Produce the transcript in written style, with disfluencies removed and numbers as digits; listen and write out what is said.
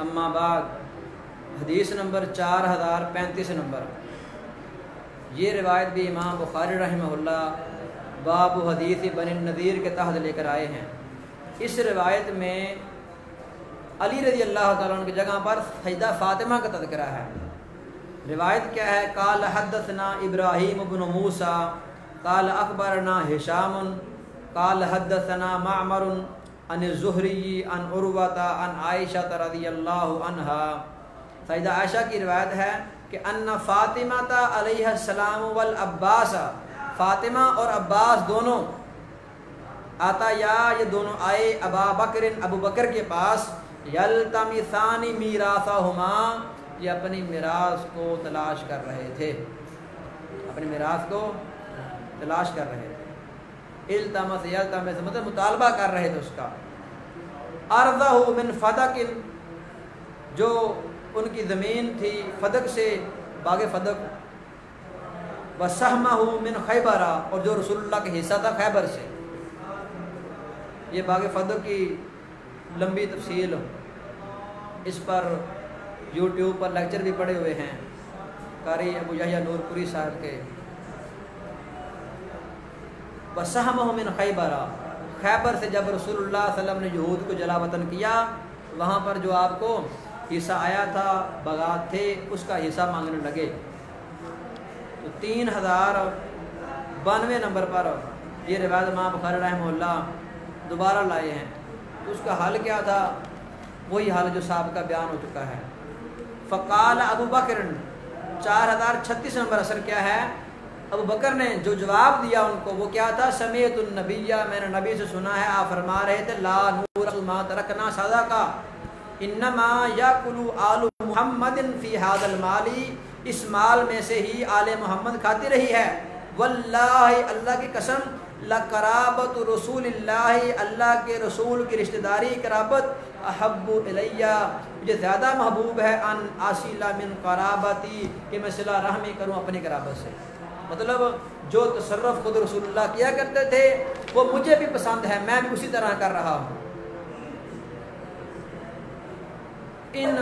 اما بعد، حدیث نمبر 4035 نمبر، یہ روایت بھی امام بخاری رحمہ اللہ باب حدیث بنی النضیر کے تحت لے کر آئے ہیں۔ اس روایت میں علی رضی اللہ تعالیٰ عنہ کی جگہ پر سیدہ فاطمہ کا تذکرہ ہے۔ روایت کیا ہے؟ قال حدثنا ابراہیم بن موسیٰ قال اخبرنا ہشام قال حدثنا معمر عن الزہری عن عروۃ عن عائشہ رضی اللہ عنہا۔ سیدہ عائشہ کی روایت ہے کہ ان فاطمہ علیہ السلام والعباس، فاطمہ اور عباس دونوں آتا یا یہ دونوں آئے ابا بکر، ابو بکر کے پاس، یلتمسان میراثہما، یہ اپنی میراث کو تلاش کر رہے تھے، اپنی میراث کو تلاش کر رہے تھے۔ التمس یلتمس مطلب مطالبہ کر رہے تھے اس کا۔ ارضہ من فدق، جو ان کی زمین تھی فدق سے، باغ فدق، وسہمہ من خیبر، اور جو رسول اللہ کا حصہ تھا خیبر سے۔ یہ باغ فدق کی لمبی تفصیل اس پر یوٹیوب پر لیکچر بھی پڑے ہوئے ہیں قاری ابو یحییٰ نور پوری صاحب کے۔ وسہمہ من خیبر، خیبر سے جب رسول اللہ صلی اللہ علیہ وسلم نے یہود کو جلا وطن کیا، وہاں پر جو آپ کو حصہ آیا تھا، باغات تھے، اس کا حصہ مانگنے لگے۔ تو 3092 نمبر پر یہ روایت امام بخاری رحمہ اللہ دوبارہ لائے ہیں۔ تو اس کا حل کیا تھا؟ وہی حل جو سابقہ بیان ہو چکا ہے۔ فقال ابو بکر، 4036 نمبر اثر کیا ہے؟ ابو بکر نے جو جواب دیا ان کو وہ کیا تھا؟ سمیعت النبی، میں نے نبی سے سنا ہے، آپ فرما رہے تھے لا نورث ما ترکنا صدقہ، انما یاکل آل محمد فی ھذا المال، اس مال میں سے ہی آل محمد کھاتی رہی ہے۔ واللہ، اللہ کی قسم، لقرابت رسول اللہ، اللہ کے رسول کی رشتہ داری قرابت، احب الیہ، مجھے زیادہ محبوب ہے، ان اصل من قرابتی، کہ میں صلہ رحمی کروں اپنی قرابت سے۔ مطلب جو تصرف خود رسول اللہ کیا کرتے تھے وہ مجھے بھی پسند ہے، میں بھی اسی طرح کر رہا ہوں۔ ان